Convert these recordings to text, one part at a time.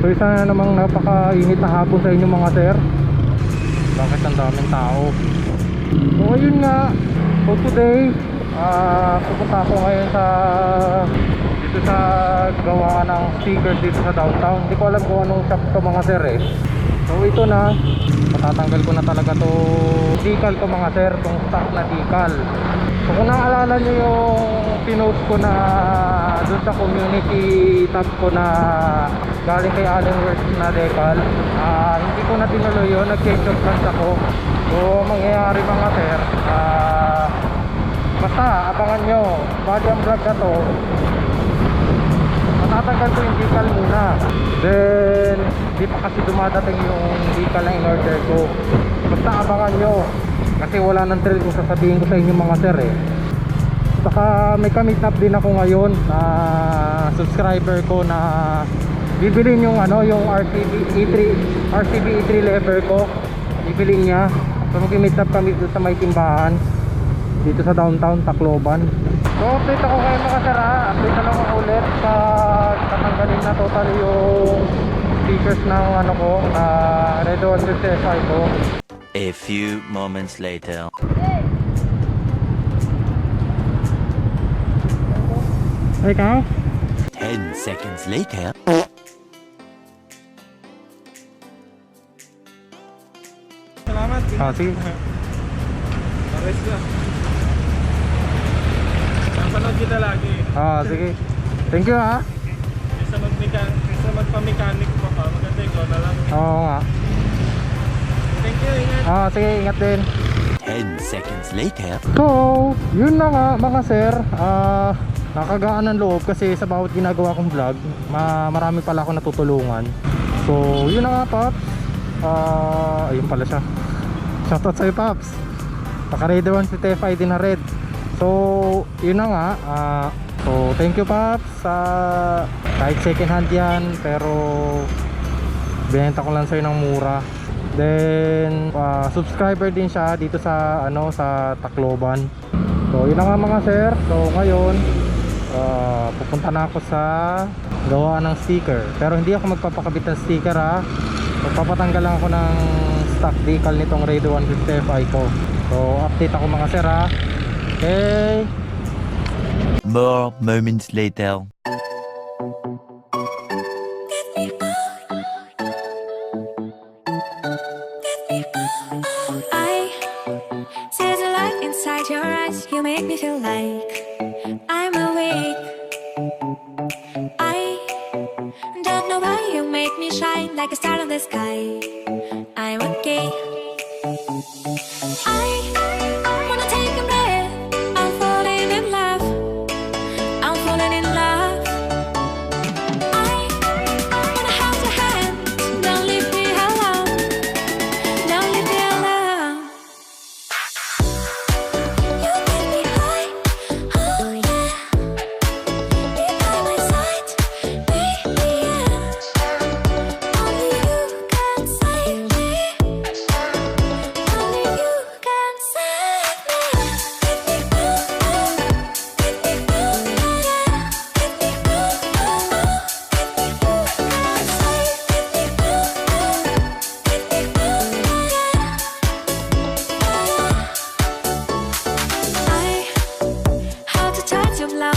So isa na namang napakainit na hapon sa inyo mga sir. Bakit ang daming tao? So ayun nga. So today pupunta ako ngayon dito sa gawa ng stickers dito sa downtown. Hindi ko alam kung anong shop to mga sir eh. So ito na, matatanggal ko na talaga to decal ko mga sir, tong stock na decal. So kung naalala nyo yung pinost ko na dun sa community tab ko na galing kay Allen Works na decal, hindi ko na tinuloy yun, nag-change of plans ako. So mangyayari mga sir, basta abangan nyo, bali ang vlog na to, matatanggal ko yung decal muna. Then di pa kasi dumadating yung decal na in-order ko. Basta abangan nyo, kasi wala nang thrill kung sasabihin ko sa inyo mga sir eh. Saka may ka-meet up din ako ngayon na subscriber ko na bibilin yung yung RCB E3 lever ko. Bibilin niya. So mag-meet up kami dito sa may timbahan dito sa downtown Tacloban. So update ako ngayon mga sir ha. Update na lang ako ulit sa tatanggalin na total yung stickers ng ko na Red 150 ko. A few moments later. Ikaw? 10 seconds later. Salamat. Sige. Pares ka. Napanood kita lagi. Sige. Thank you ha. Kaysa magpa-mechanic pa ka, maganda ikaw na lang. Oo nga. Thank you, ingat. Sige, ingat din. 10 seconds later. So, yun na nga mga sir. Nakagaan ng loob kasi sa bawat ginagawa kong vlog, marami pala ako natutulungan. So, yun na nga Pops. Ayun pala siya. Shoutout sa'yo Pops. Paka-Raider 150 FI din na red. So, yun na nga. So, thank you Pops sa kahit second hand yan, pero binenta ko lang sa'yo ng mura. Then subscriber din siya dito sa sa Tacloban. So yun na nga mga sir. So ngayon pupunta na ako sa gawa ng sticker. Pero hindi ako magpapakabit ng sticker ha. Magpapatanggal lang ako ng stock decal nitong Raider 150 FI ko. So update ako mga sir ha. Okay. More moments later. You make me feel like I'm awake. I don't know why you make me shine like a star in the sky. I'm okay. I wanna take a breath. I'm falling in love. I'm falling in love. I wanna hold your hand. Don't leave me alone. Don't leave me alone.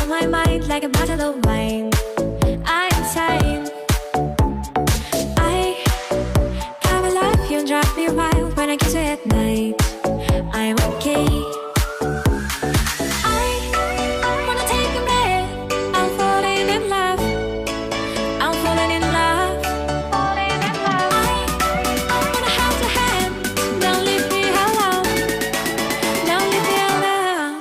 My mind like a bottle of wine. I'm insane. I come alive, you drive me wild when I kiss you at night. I'm okay. I wanna take a breath. I'm falling in love. I'm falling in love. Falling in love. I wanna hold your hand. Don't leave me alone. Don't leave me alone.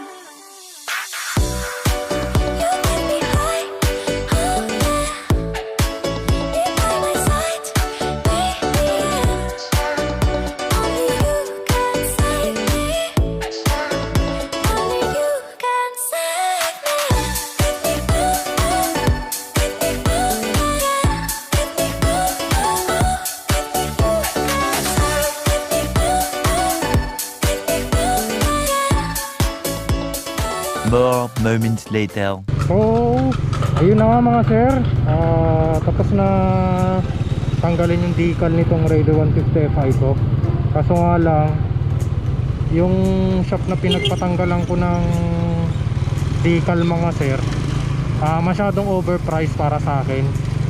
More moments later. So, ayun na nga mga sir. Tapos na tanggalin yung decal nitong Raider 150 Fi ko. Kaso nga lang, yung shop na pinagpatanggalan ko ng decal mga sir, masyadong overpriced para sa akin.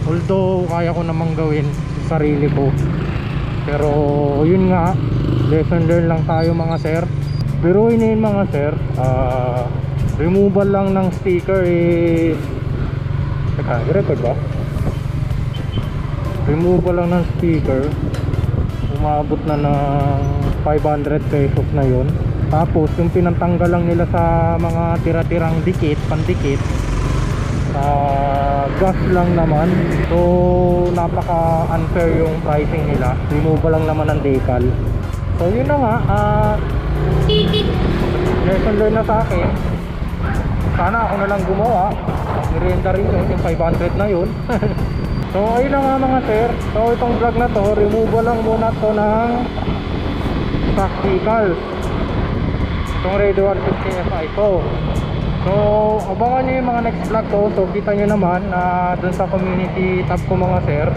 Although kaya ko namang gawin sa sarili ko, pero yun nga, lesson learn lang tayo mga sir. Pero yun mga sir, removal lang ng sticker is i-record ba? Removal lang ng sticker, umabot na ng 500 pesos na yun. Tapos yung pinantanggal lang nila sa mga tira-tirang dikit, pandikit, gas lang naman. So napaka unfair yung pricing nila. Removal lang naman ng decal. So yun na nga, lesson learn na sa akin. Sana ako na lang gumawa, nirenta rin yun, yung 500 na yun. So ayun na nga mga sir. So itong vlog na to, removal lang muna to ng stock decal, itong Raider 150 Fi ko. So abangan nyo yung mga next vlog ko. So kita nyo naman na dun sa community tab ko mga sir,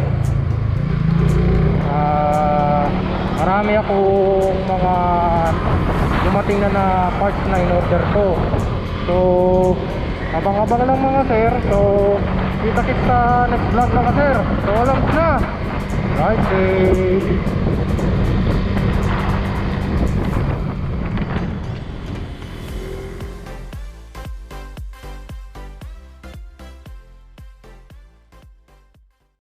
marami akong mga dumating na parts na in order ko. So abang-abang lang mga sir. So kita-kits sa next vlog mga sir. So alam na, right,